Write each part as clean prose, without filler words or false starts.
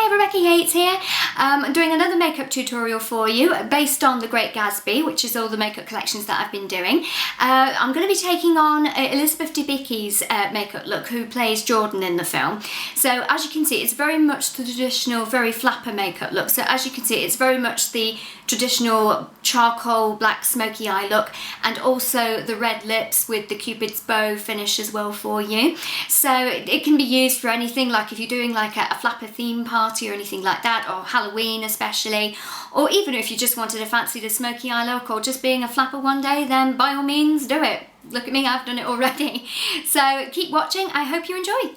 Hi, Rebecca Yates here. I'm doing another makeup tutorial for you based on the Great Gatsby, which is all the makeup collections that I've been doing. I'm going to be taking on Elizabeth Debicki's makeup look, who plays Jordan in the film. So as you can see, it's very much the traditional, very flapper makeup look. So as you can see, it's very much the traditional charcoal black smoky eye look, and also the red lips with the Cupid's bow finish as well for you. So it can be used for anything, like if you're doing like a flapper theme party or anything like that, or Halloween especially, or even if you just wanted to fancy the smoky eye look or just being a flapper one day, then by all means do it. Look at me, I've done it already. So keep watching, I hope you enjoy.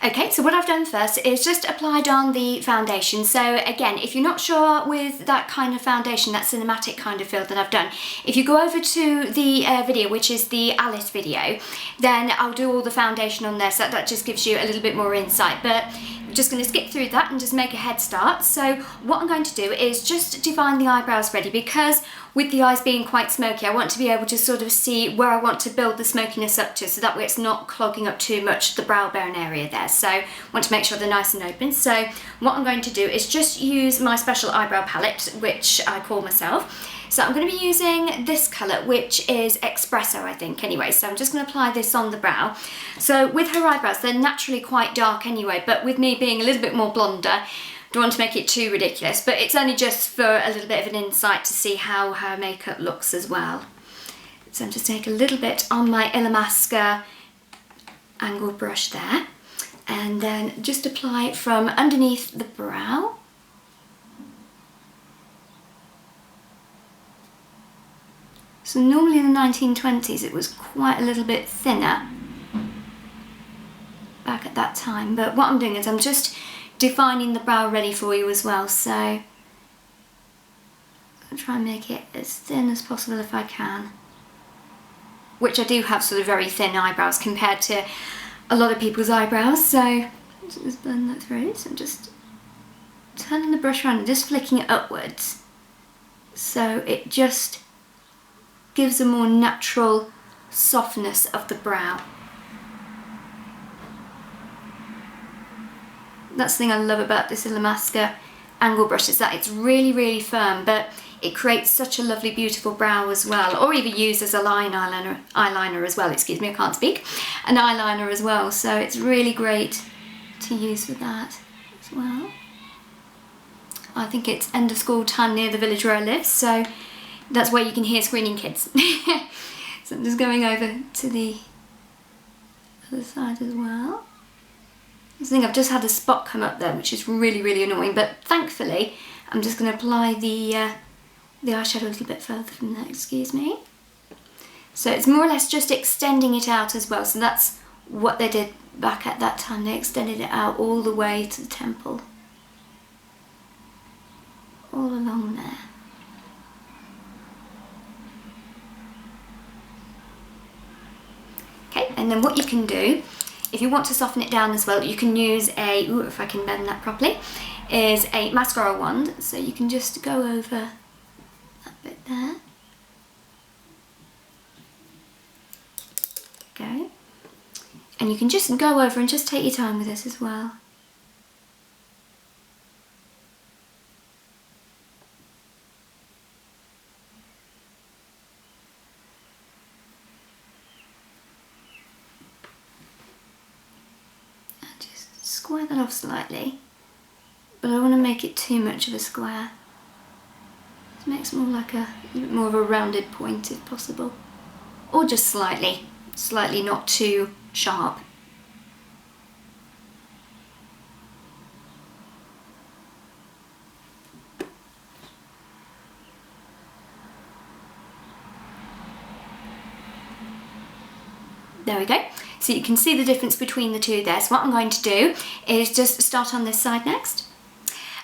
Okay, so what I've done first is just applied on the foundation. So again, if you're not sure with that kind of foundation, that cinematic kind of feel that I've done, if you go over to the video, which is the Alice video, then I'll do all the foundation on there, so that just gives you a little bit more insight. But I'm just going to skip through that and just make a head start. So what I'm going to do is just define the eyebrows ready, because with the eyes being quite smoky, I want to be able to sort of see where I want to build the smokiness up to, so that way it's not clogging up too much the brow bone area there. So I want to make sure they're nice and open. So what I'm going to do is just use my special eyebrow palette, which I call myself. So I'm going to be using this colour, which is Espresso, I think, anyway. So I'm just going to apply this on the brow. So with her eyebrows, they're naturally quite dark anyway, but with me being a little bit more blonder, don't want to make it too ridiculous, but it's only just for a little bit of an insight to see how her makeup looks as well. So I'm just taking a little bit on my Illamsqua angled brush there, and then just apply it from underneath the brow. So normally in the 1920s it was quite a little bit thinner back at that time, but what I'm doing is I'm just defining the brow ready for you as well. So I'll try and make it as thin as possible if I can, which I do have sort of very thin eyebrows compared to a lot of people's eyebrows, so just blend that through. So I'm just turning the brush around and just flicking it upwards, so it just gives a more natural softness of the brow. That's the thing I love about this Illamsqua angle brush, is that it's really firm, but it creates such a lovely beautiful brow as well, or even used as a eyeliner as well, excuse me, I can't speak, an eyeliner as well, so it's really great to use with that as well. I think it's end of school time near the village where I live, so that's where you can hear screaming kids. So I'm just going over to the other side as well. I think I've just had a spot come up there, which is really annoying, but thankfully I'm just going to apply the eyeshadow a little bit further from there, excuse me. So it's more or less just extending it out as well, so that's what they did back at that time, they extended it out all the way to the temple, all along there. Okay, and then what you can do, if you want to soften it down as well, you can use a, ooh, if I can bend that properly, is a mascara wand. So you can just go over that bit there. Go. And you can just go over and just take your time with this as well. Square that off slightly, but I don't want to make it too much of a square. It makes more like a bit more of a rounded point if possible, or just slightly, not too sharp. There we go. So you can see the difference between the two there. So what I'm going to do is just start on this side next.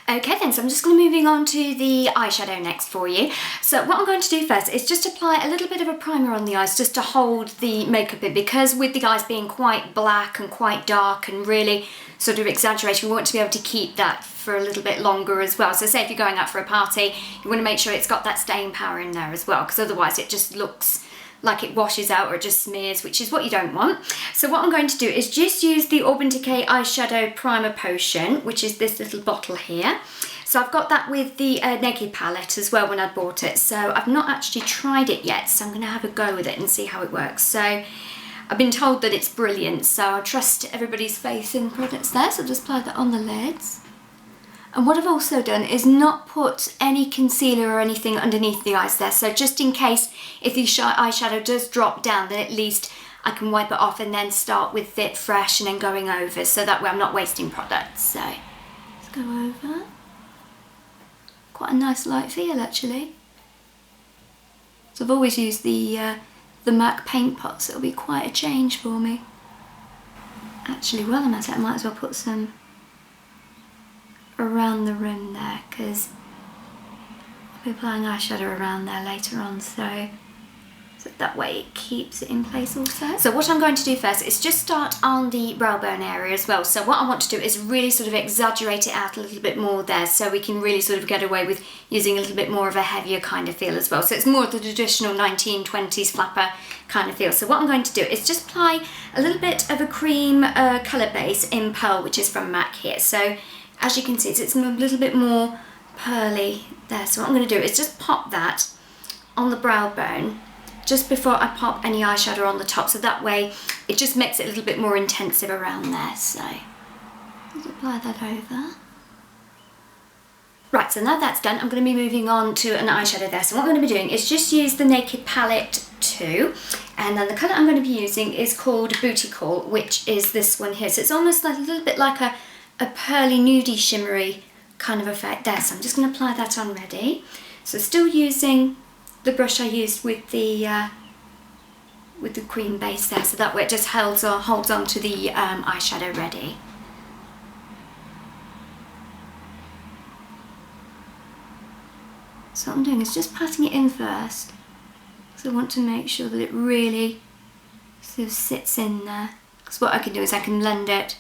Okay then, so I'm just going to moving on to the eyeshadow next for you. So what I'm going to do first is just apply a little bit of a primer on the eyes just to hold the makeup in, because with the eyes being quite black and quite dark and really sort of exaggerated, we want to be able to keep that for a little bit longer as well. So say if you're going out for a party, you want to make sure it's got that staying power in there as well, because otherwise it just looks like it washes out or it just smears, which is what you don't want. So what I'm going to do is just use the Urban Decay Eyeshadow Primer Potion, which is this little bottle here. So I've got that with the Naked palette as well when I bought it. So I've not actually tried it yet, so I'm going to have a go with it and see how it works. So I've been told that it's brilliant, so I trust everybody's faith in products there. So I'll just apply that on the lids. And what I've also done is not put any concealer or anything underneath the eyes there. So just in case if the eyeshadow does drop down, then at least I can wipe it off and then start with it fresh and then going over. So that way I'm not wasting products. So let's go over. Quite a nice light feel actually. So I've always used the MAC paint pot, so it'll be quite a change for me. Actually, while I'm at it, I might as well put some around the rim there, because I'll be applying eyeshadow around there later on, so that way it keeps it in place also. So what I'm going to do first is just start on the brow bone area as well. So what I want to do is really sort of exaggerate it out a little bit more there, so we can really sort of get away with using a little bit more of a heavier kind of feel as well. So it's more of the traditional 1920s flapper kind of feel. So what I'm going to do is just apply a little bit of a cream colour base in Pearl, which is from MAC here. So as you can see, it's a little bit more pearly there. So what I'm going to do is just pop that on the brow bone just before I pop any eyeshadow on the top. So that way it just makes it a little bit more intensive around there. So let's apply that over. Right, so now that's done, I'm going to be moving on to an eyeshadow there. So what I'm going to be doing is just use the Naked palette 2. And then the colour I'm going to be using is called Bootycall, which is this one here. So it's almost like a little bit like a pearly, nudie, shimmery kind of effect there. So I'm just going to apply that on ready. So still using the brush I used with the cream base there, so that way it just holds on to the eyeshadow ready. So what I'm doing is just patting it in first, because I want to make sure that it really sort of sits in there. Because what I can do is I can blend it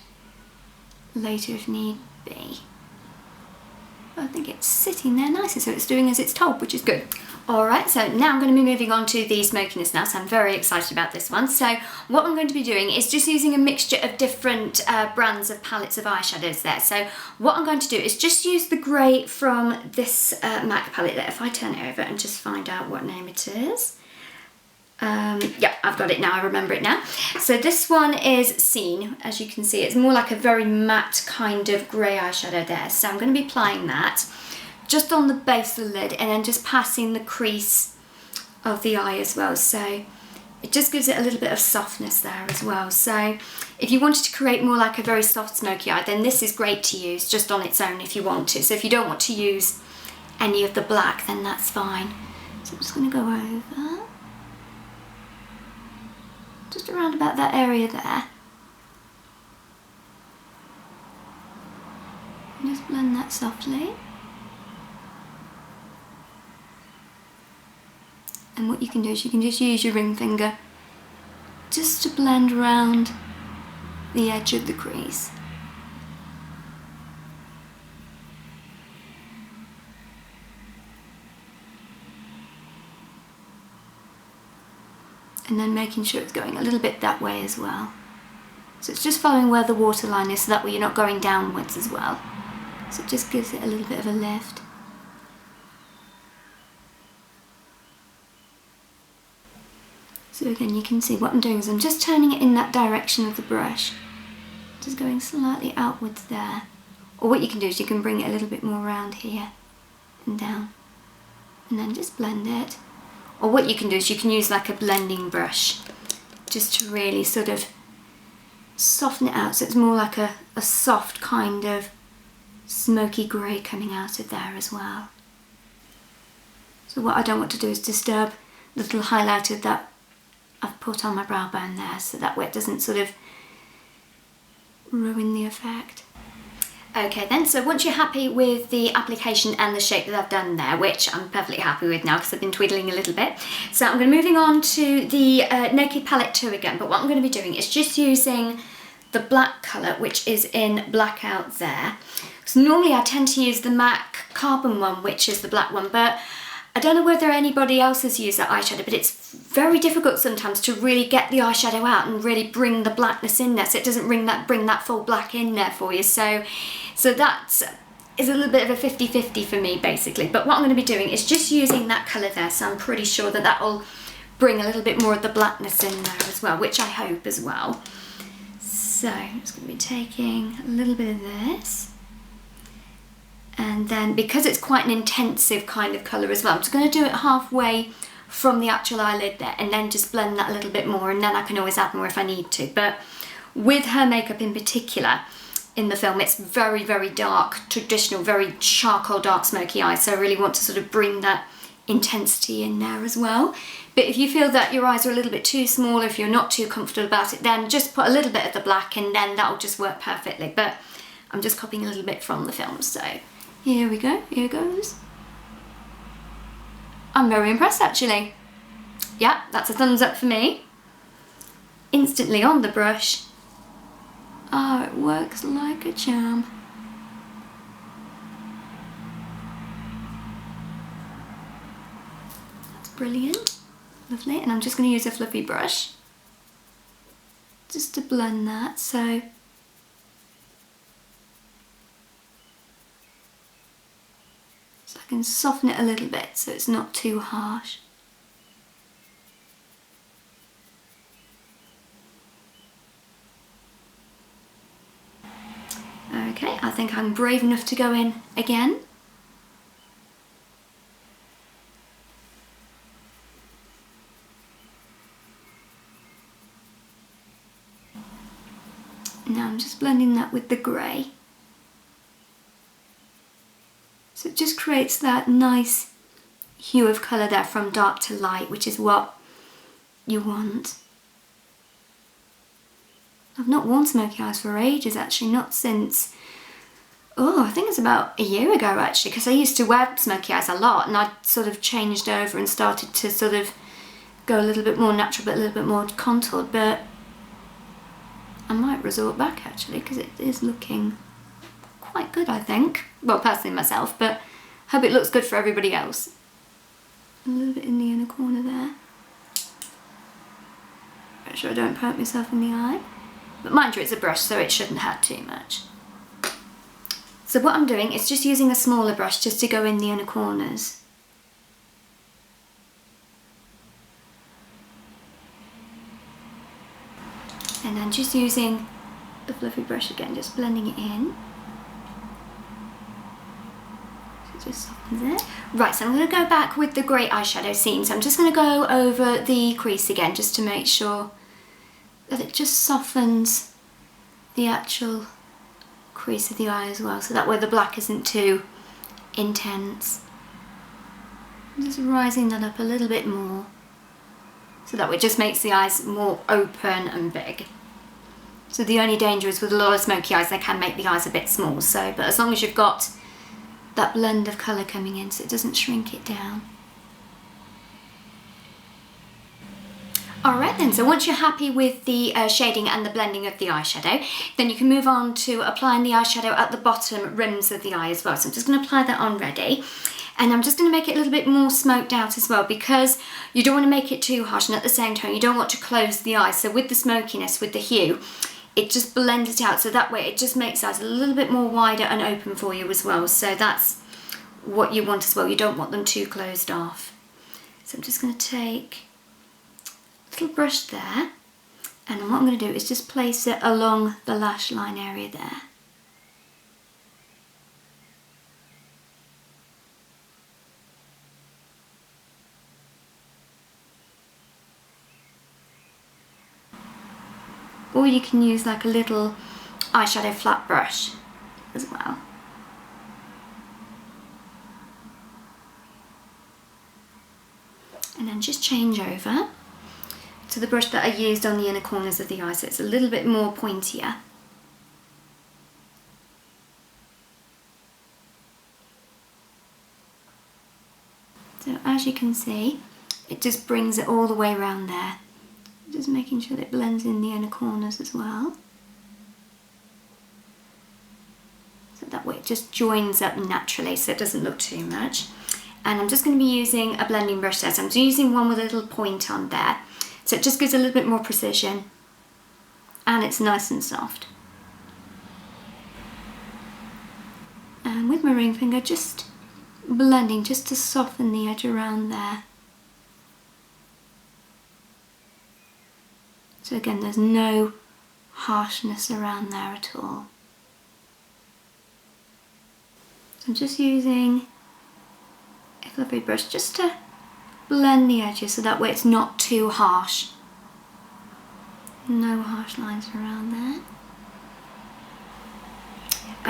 later if need be. I think it's sitting there nicely, so it's doing as it's told, which is good. Alright, so now I'm going to be moving on to the smokiness now, so I'm very excited about this one. So what I'm going to be doing is just using a mixture of different brands of palettes of eyeshadows there. So what I'm going to do is just use the grey from this MAC palette there. If I turn it over and just find out what name it is. Yeah, I've got it now, I remember it now. So this one is Scene. As you can see, it's more like a very matte kind of grey eyeshadow there. So I'm going to be applying that just on the base of the lid and then just passing the crease of the eye as well. So it just gives it a little bit of softness there as well. So if you wanted to create more like a very soft smoky eye, then this is great to use just on its own if you want to. So if you don't want to use any of the black, then that's fine. So I'm just going to go over, just around about that area there. And just blend that softly. And what you can do is you can just use your ring finger just to blend around the edge of the crease. And then making sure it's going a little bit that way as well. So it's just following where the waterline is, so that way you're not going downwards as well. So it just gives it a little bit of a lift. So again, you can see what I'm doing is I'm just turning it in that direction of the brush. Just going slightly outwards there. Or what you can do is you can bring it a little bit more around here and down. And then just blend it. Or what you can do is you can use like a blending brush just to really sort of soften it out, so it's more like a soft kind of smoky grey coming out of there as well. So what I don't want to do is disturb the little highlighter that I've put on my brow bone there, so that way it doesn't sort of ruin the effect. Okay then, so once you're happy with the application and the shape that I've done there, which I'm perfectly happy with now because I've been twiddling a little bit. So I'm going to moving on to the Naked Palette 2 again, but what I'm going to be doing is just using the black colour, which is in Blackout there. So normally I tend to use the MAC Carbon one, which is the black one, but I don't know whether anybody else has used that eyeshadow, but it's very difficult sometimes to really get the eyeshadow out and really bring the blackness in there, so it doesn't bring that full black in there for you. So that is a little bit of a 50-50 for me basically. But what I'm going to be doing is just using that colour there, so I'm pretty sure that that will bring a little bit more of the blackness in there as well, which I hope as well. So I'm just going to be taking a little bit of this. And then, because it's quite an intensive kind of colour as well, I'm just going to do it halfway from the actual eyelid there and then just blend that a little bit more, and then I can always add more if I need to. But with her makeup in particular in the film, it's very, very dark, traditional, very charcoal dark smoky eyes, so I really want to sort of bring that intensity in there as well. But if you feel that your eyes are a little bit too small, or if you're not too comfortable about it, then just put a little bit of the black and then that'll just work perfectly. But I'm just copying a little bit from the film, so here we go, here goes. I'm very impressed actually. Yeah, that's a thumbs up for me. Instantly on the brush. Oh, it works like a charm. That's brilliant. Lovely, and I'm just going to use a fluffy brush just to blend that, so I can soften it a little bit so it's not too harsh. Okay, I think I'm brave enough to go in again. Now I'm just blending that with the grey. So it just creates that nice hue of colour there from dark to light, which is what you want. I've not worn smoky eyes for ages actually, not since, oh, I think it's about a year ago actually, because I used to wear smoky eyes a lot and I sort of changed over and started to sort of go a little bit more natural but a little bit more contoured, but I might resort back actually because it is looking quite good, I think. Well, personally myself, but hope it looks good for everybody else. A little bit in the inner corner there. Make sure I don't poke myself in the eye. But mind you, it's a brush, so it shouldn't hurt too much. So what I'm doing is just using a smaller brush just to go in the inner corners. And then just using the fluffy brush again, just blending it in. So it just softens it. Right, so I'm going to go back with the grey eyeshadow scene. So I'm just going to go over the crease again just to make sure that it just softens the actual crease of the eye as well, so that way the black isn't too intense. I'm just rising that up a little bit more, so that way it just makes the eyes more open and big. So the only danger is with a lot of smoky eyes, they can make the eyes a bit small, so, but as long as you've got that blend of colour coming in so it doesn't shrink it down. Alright then, so once you're happy with the shading and the blending of the eyeshadow, then you can move on to applying the eyeshadow at the bottom rims of the eye as well. So I'm just going to apply that on ready. And I'm just going to make it a little bit more smoked out as well, because you don't want to make it too harsh and at the same time you don't want to close the eye. So with the smokiness, with the hue, it just blends it out, so that way it just makes the eyes a little bit more wider and open for you as well. So that's what you want as well, you don't want them too closed off. So I'm just going to take little brush there, and what I'm going to do is just place it along the lash line area there. Or you can use like a little eyeshadow flat brush as well. And then just change over to the brush that I used on the inner corners of the eye, so it's a little bit more pointier. So as you can see, it just brings it all the way around there. Just making sure that it blends in the inner corners as well. So that way it just joins up naturally so it doesn't look too much. And I'm just going to be using a blending brush there. So I'm using one with a little point on there. So it just gives a little bit more precision. And it's nice and soft. And with my ring finger, just blending just to soften the edge around there. So again, there's no harshness around there at all. So I'm just using a fluffy brush just to blend the edges so that way it's not too harsh. No harsh lines around there.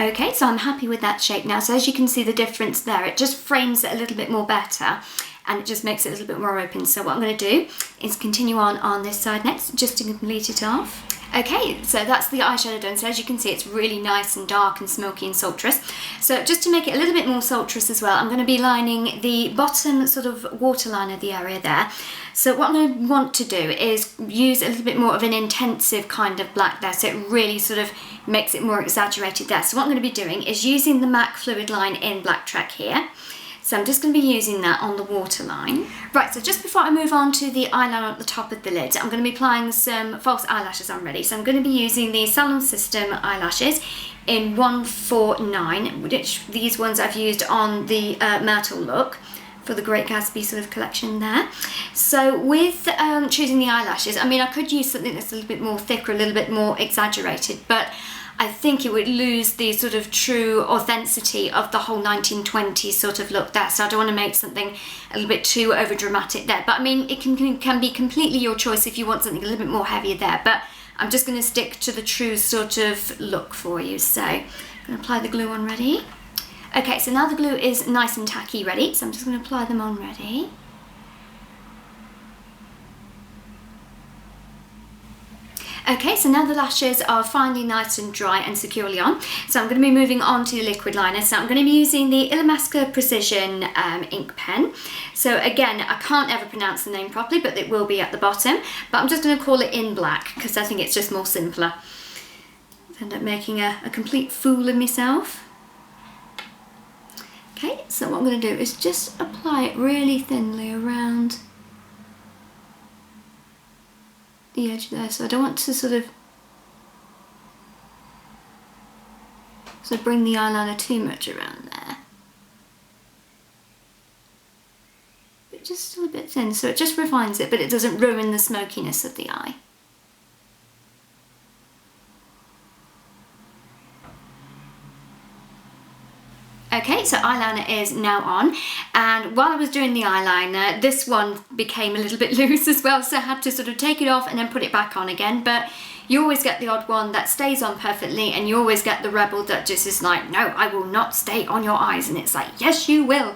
Okay, so I'm happy with that shape now. So as you can see the difference there, it just frames it a little bit more better and it just makes it a little bit more open. So what I'm going to do is continue on this side next, just to complete it off. Okay, so that's the eyeshadow done. So as you can see, it's really nice and dark and smoky and sultrous. So just to make it a little bit more sultrous as well, I'm going to be lining the bottom sort of waterline of the area there. So what I'm going to want to do is use a little bit more of an intensive kind of black there, so it really sort of makes it more exaggerated there. So what I'm going to be doing is using the MAC Fuildline in Blacktrack here. So I'm just going to be using that on the waterline. Right, so just before I move on to the eyeliner at the top of the lid, I'm going to be applying some false eyelashes on ready. So I'm going to be using the Salon System eyelashes in 149, which these ones I've used on the Myrtle look for the Great Gatsby sort of collection there. So with choosing the eyelashes, I mean, I could use something that's a little bit more thick or a little bit more exaggerated, but I think it would lose the sort of true authenticity of the whole 1920s sort of look there. So I don't want to make something a little bit too over dramatic there. But I mean, it can be completely your choice if you want something a little bit more heavier there. But I'm just going to stick to the true sort of look for you. So I'm going to apply the glue on ready. Okay, so now the glue is nice and tacky ready. So I'm just going to apply them on ready. Okay, so now the lashes are finally nice and dry and securely on. So I'm going to be moving on to the liquid liner. So I'm going to be using the Illamsqua Precision ink pen. So again, I can't ever pronounce the name properly, but it will be at the bottom. But I'm just going to call it In Black because I think it's just more simpler. I end up making a complete fool of myself. Okay, so what I'm going to do is just apply it really thinly around the edge there. So I don't want to sort of bring the eyeliner too much around there. But just still a bit thin, so it just refines it, but it doesn't ruin the smokiness of the eye. Okay, so eyeliner is now on, and while I was doing the eyeliner, this one became a little bit loose as well, so I had to sort of take it off and then put it back on again. But you always get the odd one that stays on perfectly, and you always get the rebel that just is like, no, I will not stay on your eyes, and it's like, yes you will.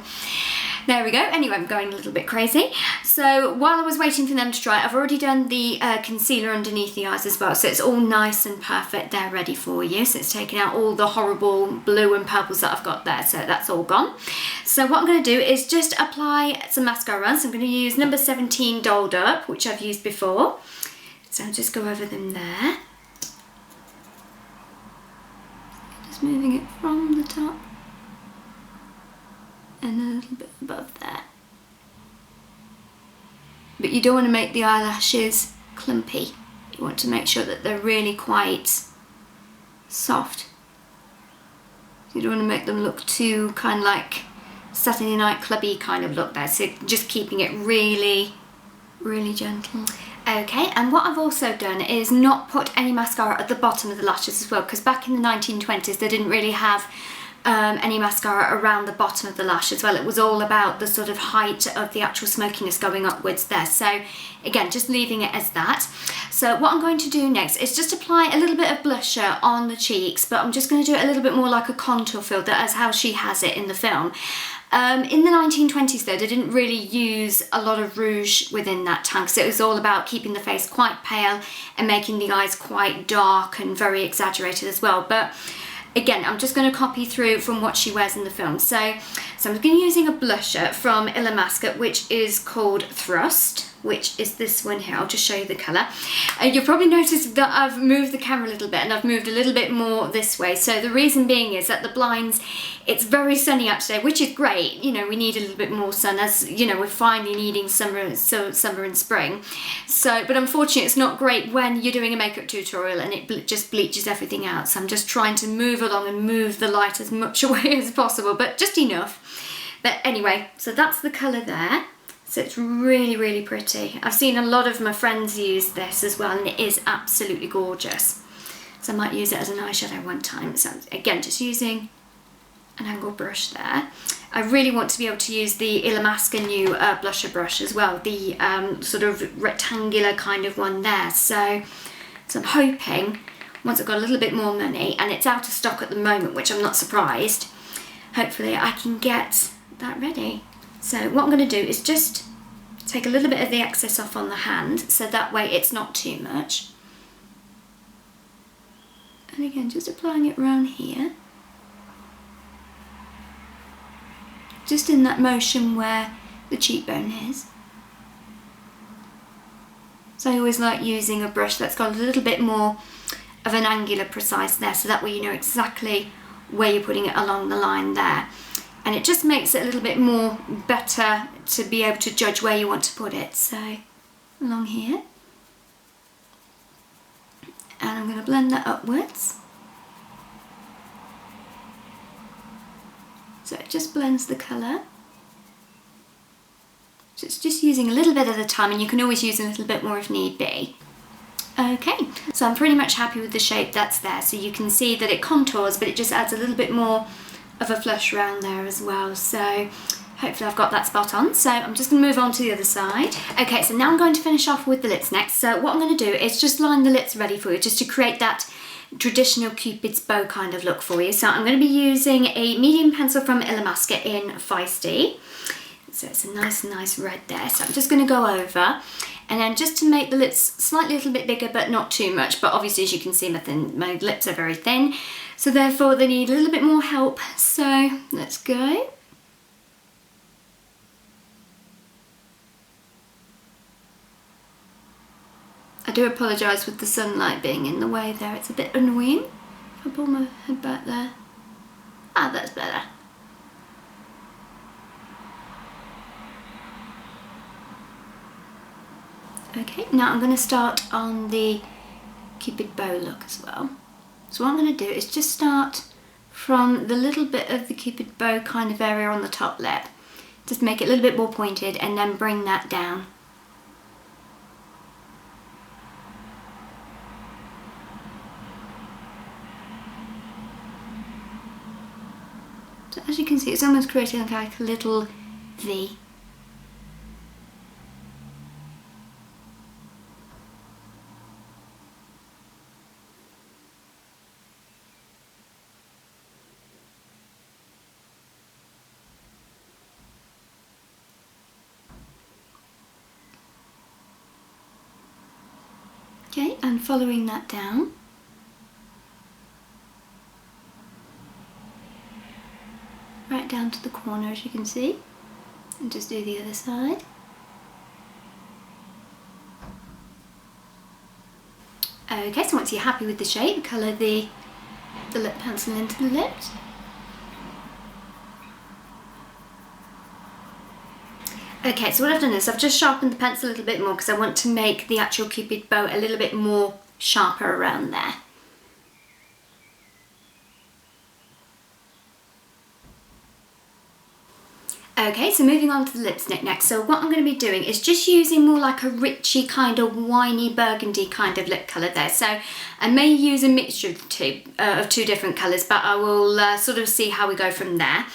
There we go. Anyway, I'm going a little bit crazy. So while I was waiting for them to dry, I've already done the concealer underneath the eyes as well. So it's all nice and perfect there, ready for you. So it's taken out all the horrible blue and purples that I've got there. So that's all gone. So what I'm going to do is just apply some mascara. So I'm going to use number 17 Dolled Up, which I've used before. So I'll just go over them there. Just moving it from the top. And a little bit above there. But you don't want to make the eyelashes clumpy. You want to make sure that they're really quite soft. You don't want to make them look too kind of like Saturday Night Clubby kind of look there. So just keeping it really, really gentle. Okay, and what I've also done is not put any mascara at the bottom of the lashes as well, because back in the 1920s they didn't really have any mascara around the bottom of the lash as well. It was all about the sort of height of the actual smokiness going upwards there. So again, just leaving it as that. So what I'm going to do next is just apply a little bit of blusher on the cheeks, but I'm just going to do it a little bit more like a contour filter as how she has it in the film. In the 1920s though, they didn't really use a lot of rouge within that time, because it was all about keeping the face quite pale and making the eyes quite dark and very exaggerated as well. But again, I'm just going to copy through from what she wears in the film. So So I'm going to be using a blusher from Illamasqua, which is called Thrust, which is this one here. I'll just show you the colour. You'll probably notice that I've moved the camera a little bit and I've moved a little bit more this way. So the reason being is that the blinds, it's very sunny out today, which is great. You know, we need a little bit more sun, as you know, we're finally needing summer and spring. So, but unfortunately it's not great when you're doing a makeup tutorial and it just bleaches everything out. So I'm just trying to move along and move the light as much away as possible, but just enough. But anyway, so that's the colour there. So it's really, really pretty. I've seen a lot of my friends use this as well, and it is absolutely gorgeous. So I might use it as an eyeshadow one time. So again, just using an angled brush there. I really want to be able to use the Illamasqua new blusher brush as well, the sort of rectangular kind of one there. So I'm hoping, once I've got a little bit more money, and it's out of stock at the moment, which I'm not surprised, hopefully I can get that ready. So what I'm going to do is just take a little bit of the excess off on the hand, so that way it's not too much. And again, just applying it around here. Just in that motion where the cheekbone is. So I always like using a brush that's got a little bit more of an angular precise there, so that way you know exactly where you're putting it along the line there. And it just makes it a little bit more better to be able to judge where you want to put it. So along here. And I'm going to blend that upwards. So it just blends the colour. So it's just using a little bit at a time, and you can always use a little bit more if need be. Okay, so I'm pretty much happy with the shape that's there. So you can see that it contours, but it just adds a little bit more of a flush around there as well. So hopefully I've got that spot on. So I'm just going to move on to the other side. Okay, so now I'm going to finish off with the lips next. So what I'm going to do is just line the lips ready for you, just to create that traditional Cupid's bow kind of look for you. So I'm going to be using a medium pencil from Illamsqua in Feisty. So it's a nice red there. So I'm just going to go over, and then just to make the lips slightly a little bit bigger, but not too much. But obviously, as you can see, my lips are very thin, so therefore they need a little bit more help. So let's go. I do apologise with the sunlight being in the way there. It's a bit annoying. If I pull my head back there. Ah, that's better. Okay, now I'm going to start on the Cupid bow look as well. So what I'm going to do is just start from the little bit of the Cupid bow kind of area on the top lip. Just make it a little bit more pointed, and then bring that down. So as you can see, it's almost creating like a little V. Okay, and following that down. Right down to the corner, as you can see. And just do the other side. Okay, so once you're happy with the shape, colour the lip pencil into the lips. Okay, so what I've done is I've just sharpened the pencil a little bit more, because I want to make the actual Cupid bow a little bit more sharper around there. Okay, so moving on to the lipstick next. So what I'm going to be doing is just using more like a richy kind of winey burgundy kind of lip colour there. So I may use a mixture of two different colours, but I will sort of see how we go from there.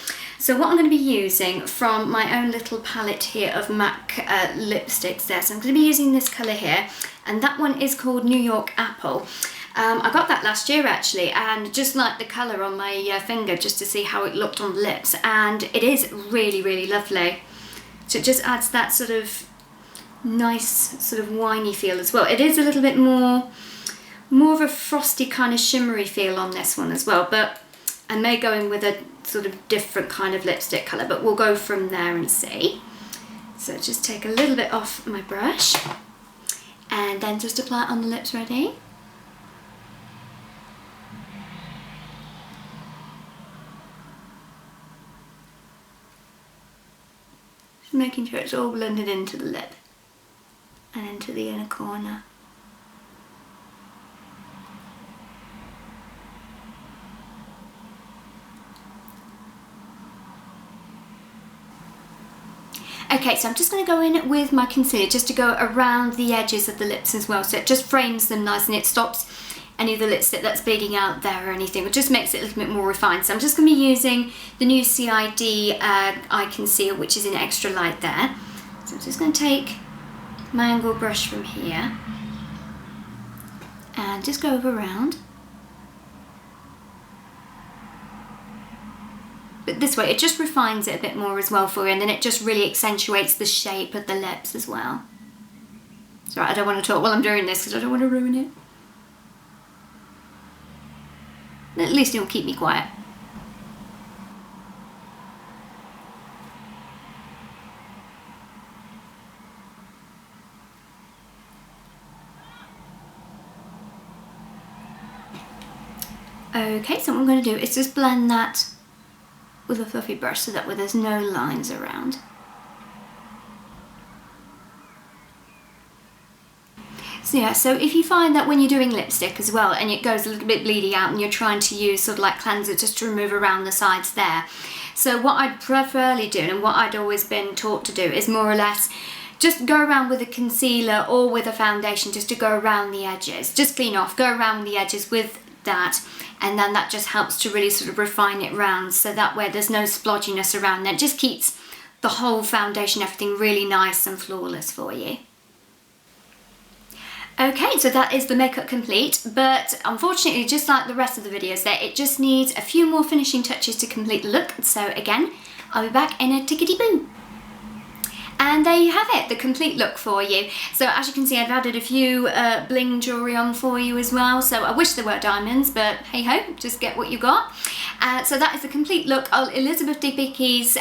So what I'm going to be using from my own little palette here of MAC lipsticks there. So I'm going to be using this colour here, and that one is called New York Apple. I got that last year actually, and just like the colour on my finger, just to see how it looked on the lips, and it is really, really lovely. So it just adds that sort of nice sort of winey feel as well. It is a little bit more of a frosty kind of shimmery feel on this one as well, but I may go in with a sort of different kind of lipstick colour, but we'll go from there and see. So just take a little bit off my brush and then just apply it on the lips. Ready? Just making sure it's all blended into the lip and into the inner corner. Okay, so I'm just going to go in with my concealer just to go around the edges of the lips as well, so it just frames them nice and it stops any of the lipstick that's bleeding out there or anything. It just makes it a little bit more refined. So I'm just going to be using the new CID eye concealer, which is in extra light there. So I'm just going to take my angle brush from here and just go around. But this way it just refines it a bit more as well for you, and then it just really accentuates the shape of the lips as well. Sorry, I don't want to talk while I'm doing this because I don't want to ruin it. At least it will keep me quiet. Okay, so what I'm going to do is just blend that with a fluffy brush so that way there's no lines around. So yeah, so if you find that when you're doing lipstick as well and it goes a little bit bleedy out and you're trying to use sort of like cleanser just to remove around the sides there, so what I'd preferably do and what I'd always been taught to do is more or less just go around with a concealer or with a foundation just to go around the edges. Just clean off, go around the edges with that, and then that just helps to really sort of refine it round, so that way there's no splodginess around there. It just keeps the whole foundation, everything really nice and flawless for you. Okay, so that is the makeup complete, but unfortunately, just like the rest of the videos there, it just needs a few more finishing touches to complete the look. So again, I'll be back in a tickety-boo. And there you have it, the complete look for you. So as you can see, I've added a few bling jewellery on for you as well. So I wish there were diamonds, but hey ho, just get what you got. So that is the complete look of Elizabeth Debicki's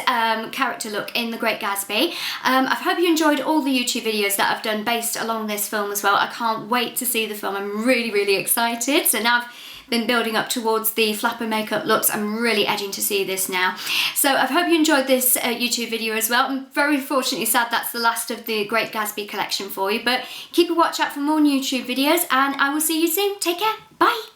character look in The Great Gatsby. I hope you enjoyed all the YouTube videos that I've done based along this film as well. I can't wait to see the film. I'm really, really excited. So now I've been building up towards the flapper makeup looks. I'm really edging to see this now. So I hope you enjoyed this YouTube video as well. I'm very fortunately sad that's the last of the Great Gatsby collection for you, but keep a watch out for more YouTube videos and I will see you soon. Take care. Bye.